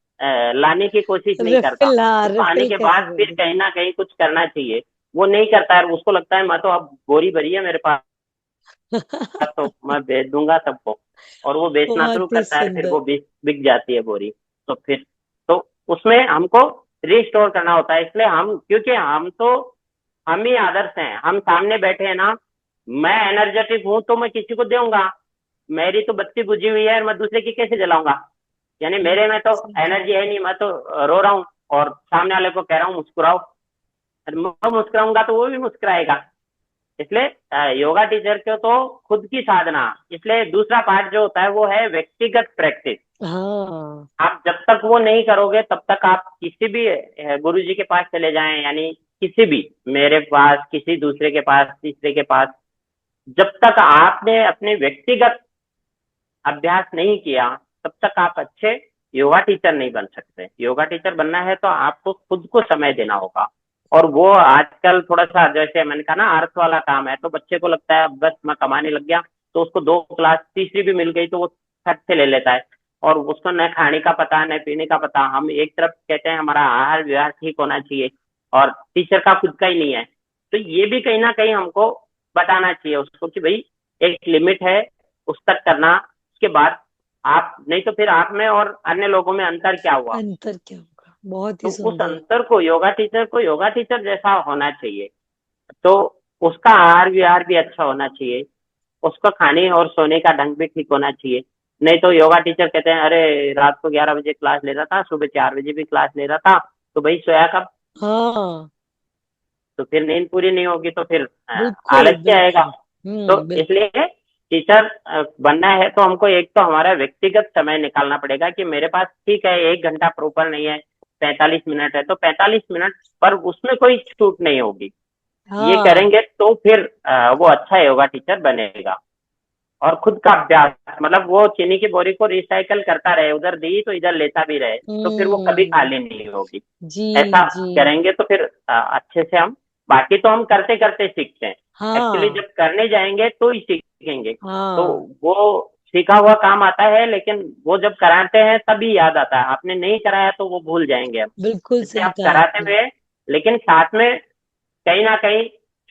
Speaker 2: लाने की कोशिश नहीं करता।
Speaker 1: रिफिल, हाँ
Speaker 2: उसको आने
Speaker 1: रिफिल
Speaker 2: के
Speaker 1: कैसे
Speaker 2: बाद फिर
Speaker 1: करें।
Speaker 2: कहीं ना कहीं कुछ करना चाहिए, वो नहीं करता है। उसको लगता है मैं तो अब बोरी भरी है मेरे पास, तो मैं बेच दूंगा सबको, और वो बेचना शुरू
Speaker 1: बहुत ही
Speaker 2: करता है, फिर
Speaker 1: सुंदर।
Speaker 2: वो बिक बिक जाती है बोरी। तो फिर तो उसमें हमको रिस्टोर करना होता है। इसलिए हम, क्योंकि हम ही आदर्श हैं, हम सामने बैठे हैं ना। मैं एनर्जेटिक हूं तो मैं किसी को दूंगा, मेरी तो बत्ती बुझी हुई है और मैं दूसरे की कैसे जलाऊंगा। यानी मेरे में तो
Speaker 1: जी।
Speaker 2: एनर्जी है नहीं, मैं तो रो रहा हूँ और सामने वाले को कह रहा हूँ मुस्कुराओ। मैं मुस्कुराऊंगा तो वो भी मुस्कुराएगा। इसलिए योगा टीचर को तो खुद की साधना, इसलिए दूसरा पार्ट जो होता है वो है व्यक्तिगत प्रैक्टिस।
Speaker 1: हाँ।
Speaker 2: आप जब तक वो नहीं करोगे तब तक आप किसी भी गुरु जी के पास चले जाएं, यानी किसी भी, मेरे पास, किसी दूसरे के पास, तीसरे के पास, जब तक आपने अपने व्यक्तिगत अभ्यास नहीं किया तब तक आप अच्छे योगा टीचर नहीं बन सकते। योगा टीचर बनना है तो आपको खुद को समय देना होगा। और वो आजकल थोड़ा सा, जैसे मैंने कहा ना, अर्थ वाला काम है, तो बच्चे को लगता है बस मैं कमाने लग गया, तो उसको 2 क्लास तीसरी भी मिल गई तो वो फट से ले लेता है, और उसको न खाने का पता न पीने का पता। हम एक तरफ कहते हैं हमारा आहार विहार ठीक होना चाहिए, और टीचर का खुद का ही नहीं है। तो ये भी कहीं ना कहीं हमको बताना चाहिए उसको कि भाई एक लिमिट है, उस तक करना, उसके बाद आप नहीं, तो फिर आप में और अन्य लोगों में अंतर क्या हुआ।
Speaker 1: अंतर क्या होगा, बहुत
Speaker 2: तो
Speaker 1: ही
Speaker 2: उस
Speaker 1: सुंदर।
Speaker 2: अंतर को योगा टीचर जैसा होना चाहिए। तो उसका आहार विहार भी अच्छा होना चाहिए, उसका खाने और सोने का ढंग भी ठीक होना चाहिए। नहीं तो योगा टीचर कहते हैं अरे रात को 11 बजे क्लास ले रहा था, सुबह 4 बजे भी क्लास ले रहा था, तो भाई सोया कब।
Speaker 1: हाँ
Speaker 2: तो फिर नींद पूरी नहीं होगी तो फिर
Speaker 1: बिल्कुल
Speaker 2: आलस क्या आएगा।
Speaker 1: बिल्कुल।
Speaker 2: तो
Speaker 1: बिल्कुल।
Speaker 2: इसलिए टीचर बनना है तो हमको एक तो हमारा व्यक्तिगत समय निकालना पड़ेगा कि मेरे पास ठीक है 1 घंटा प्रॉपर नहीं है, 45 मिनट है, तो 45 मिनट पर उसमें कोई छूट नहीं होगी। ये
Speaker 1: हाँ
Speaker 2: करेंगे तो फिर वो अच्छा योगा टीचर बनेगा। और खुद का अभ्यास, मतलब वो चीनी की बोरी को रिसाइकल करता रहे, उधर दी तो इधर लेता भी रहे, तो फिर वो कभी
Speaker 1: हम्म।
Speaker 2: खाली नहीं होगी।
Speaker 1: जी
Speaker 2: ऐसा
Speaker 1: जी।
Speaker 2: करेंगे तो फिर अच्छे से हम, बाकी तो हम करते करते सीखते हैं। एक्चुअली
Speaker 1: हाँ
Speaker 2: जब करने जाएंगे तो ही सीखेंगे। तो
Speaker 1: हाँ
Speaker 2: वो सीखा हुआ काम आता है, लेकिन वो जब कराते हैं तभी याद आता है, आपने नहीं कराया तो वो भूल जाएंगे हम।
Speaker 1: बिल्कुल
Speaker 2: इसलिए
Speaker 1: सही
Speaker 2: आप
Speaker 1: कहा
Speaker 2: कराते
Speaker 1: आपने।
Speaker 2: हुए, लेकिन साथ में कहीं ना कहीं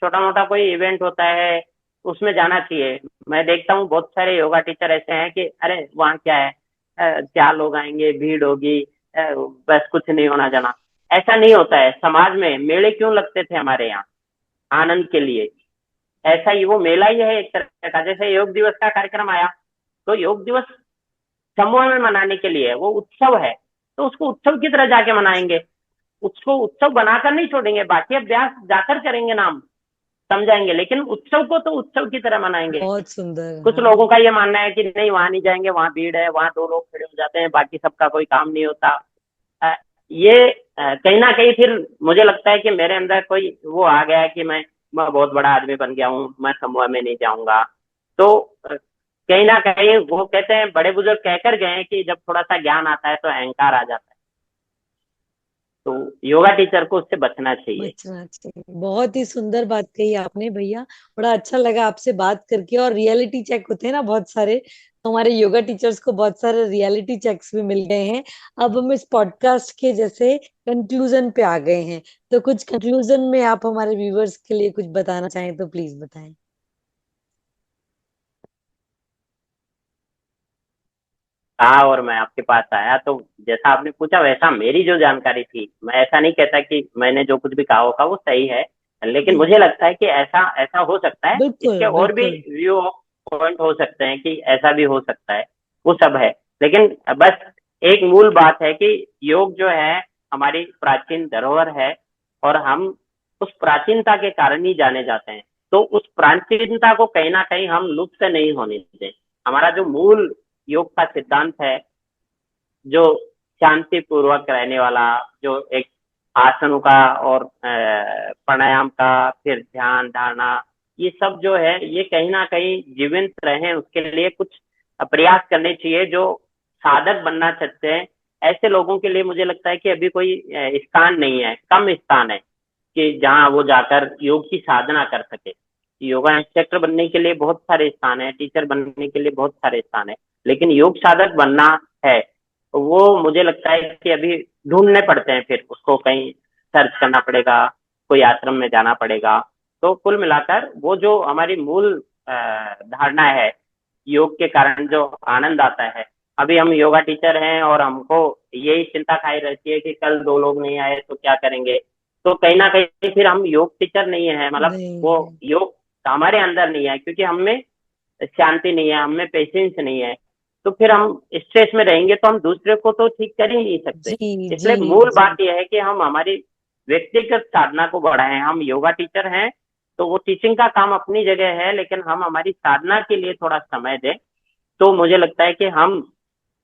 Speaker 2: छोटा मोटा कोई इवेंट होता है उसमें जाना चाहिए। मैं देखता हूँ बहुत सारे योगा टीचर ऐसे हैं कि अरे वहाँ क्या है, 4 लोग आएंगे, भीड़ होगी, बस कुछ नहीं होना जाना। ऐसा नहीं होता है। समाज में मेले क्यों लगते थे हमारे यहाँ, आनंद के लिए। ऐसा ही वो मेला ही है एक तरह का। जैसे योग दिवस का कार्यक्रम आया, तो योग दिवस समूह में मनाने के लिए है, वो उत्सव है, तो उसको उत्सव की तरह जाके मनाएंगे। उसको उत्सव बनाकर नहीं छोड़ेंगे, बाकी अभ्यास जाकर करेंगे, नाम समझाएंगे, लेकिन उत्सव को तो उत्सव की तरह मनाएंगे।
Speaker 1: बहुत सुंदर,
Speaker 2: कुछ
Speaker 1: हाँ।
Speaker 2: लोगों का ये मानना है कि नहीं वहां नहीं जाएंगे, वहां भीड़ है, वहां 2 लोग खड़े हो जाते हैं, बाकी सबका कोई काम नहीं होता। ये कहीं ना कहीं फिर मुझे लगता है कि मेरे अंदर कोई वो आ गया है कि मैं बहुत बड़ा आदमी बन गया हूँ, मैं समूह में नहीं जाऊंगा। तो कहीं ना कहीं वो कहते हैं, बड़े बुजुर्ग कहकर गए हैं कि जब थोड़ा सा ज्ञान आता है तो अहंकार आ जाता है। तो योगा टीचर को उससे बचना चाहिए।
Speaker 1: बचना चाहिए। बहुत ही सुंदर बात कही आपने भैया। बड़ा अच्छा लगा आपसे बात करके। और रियलिटी चेक होते हैं ना बहुत सारे, तो हमारे योगा टीचर्स को बहुत सारे रियलिटी चेक्स भी मिल गए हैं। अब हम इस पॉडकास्ट के जैसे कंक्लूजन पे आ गए हैं, तो कुछ कंक्लूजन में आप हमारे व्यूवर्स के लिए कुछ बताना चाहें तो प्लीज बताएं।
Speaker 2: कहा और मैं आपके पास आया। तो जैसा आपने पूछा वैसा मेरी जो जानकारी थी, मैं ऐसा नहीं कहता कि मैंने जो कुछ भी कहा होगा वो सही है, लेकिन
Speaker 1: जी
Speaker 2: मुझे लगता है कि ऐसा ऐसा हो सकता है।
Speaker 1: बिल्कुल
Speaker 2: इसके और भी
Speaker 1: बिल्कुल।
Speaker 2: व्यू पॉइंट हो सकते हैं कि ऐसा भी हो सकता है, वो सब है। लेकिन बस एक मूल बात है कि योग जो है हमारी प्राचीन धरोहर है, और हम उस प्राचीनता के कारण ही जाने जाते हैं। तो उस प्राचीनता को कहीं ना कहीं हम लुप्त नहीं होने दें। हमारा जो मूल योग का सिद्धांत है, जो शांति पूर्वक रहने वाला, जो एक आसनों का और प्राणायाम का, फिर ध्यान धारणा, ये सब जो है ये कहीं ना कहीं जीवित रहे उसके लिए कुछ प्रयास करने चाहिए। जो साधक बनना चाहते हैं ऐसे लोगों के लिए मुझे लगता है कि अभी कोई स्थान नहीं है, कम स्थान है कि जहाँ वो जाकर योग की साधना कर सके। योगा इंस्ट्रक्टर बनने के लिए बहुत सारे स्थान है, टीचर बनने के लिए बहुत सारे स्थान है, लेकिन योग साधक बनना है तो वो मुझे लगता है कि अभी ढूंढने पड़ते हैं, फिर उसको कहीं सर्च करना पड़ेगा, कोई आश्रम में जाना पड़ेगा। तो कुल मिलाकर वो जो हमारी मूल धारणा है, योग के कारण जो आनंद आता है। अभी हम योगा टीचर हैं और हमको यही चिंता खाई रहती है कि कल 2 लोग नहीं आए तो क्या करेंगे। तो कहीं ना कहीं फिर हम योग टीचर नहीं है, मतलब वो
Speaker 1: नहीं
Speaker 2: योग हमारे अंदर नहीं है, क्योंकि हम में शांति नहीं है, हम में पेशेंस नहीं है। तो फिर हम स्ट्रेस में रहेंगे तो हम दूसरे को तो ठीक कर ही नहीं सकते।
Speaker 1: जी जी
Speaker 2: इसलिए मूल
Speaker 1: जी।
Speaker 2: बात यह है कि हम हमारी व्यक्तिगत साधना को बढ़ाएं। हम योगा टीचर हैं तो वो टीचिंग का काम अपनी जगह है, लेकिन हम हमारी साधना के लिए थोड़ा समय दें, तो मुझे लगता है कि हम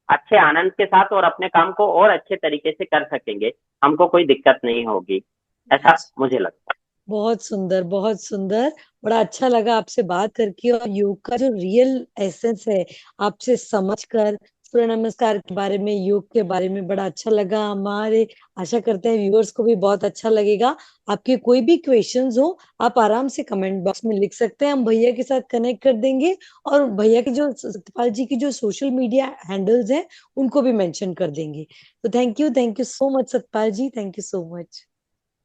Speaker 2: अच्छे आनंद के साथ और अपने काम को और अच्छे तरीके से कर सकेंगे, हमको कोई दिक्कत नहीं होगी, ऐसा मुझे लगता
Speaker 1: बहुत सुंदर बहुत सुंदर। बड़ा अच्छा लगा आपसे बात करके, और योग का जो रियल एसेंस है आपसे समझकर, सूर्य नमस्कार के बारे में, योग के बारे में बड़ा अच्छा लगा हमारे। आशा करते हैं व्यूअर्स को भी बहुत अच्छा लगेगा। आपके कोई भी क्वेश्चंस हो आप आराम से कमेंट बॉक्स में लिख सकते हैं, हम भैया के साथ कनेक्ट कर देंगे। और भैया की जो, सतपाल जी की जो सोशल मीडिया हैंडल्स हैं उनको भी मेंशन कर देंगे। तो thank you so much Satpal ji, thank you so much.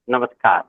Speaker 2: है। नमस्कार।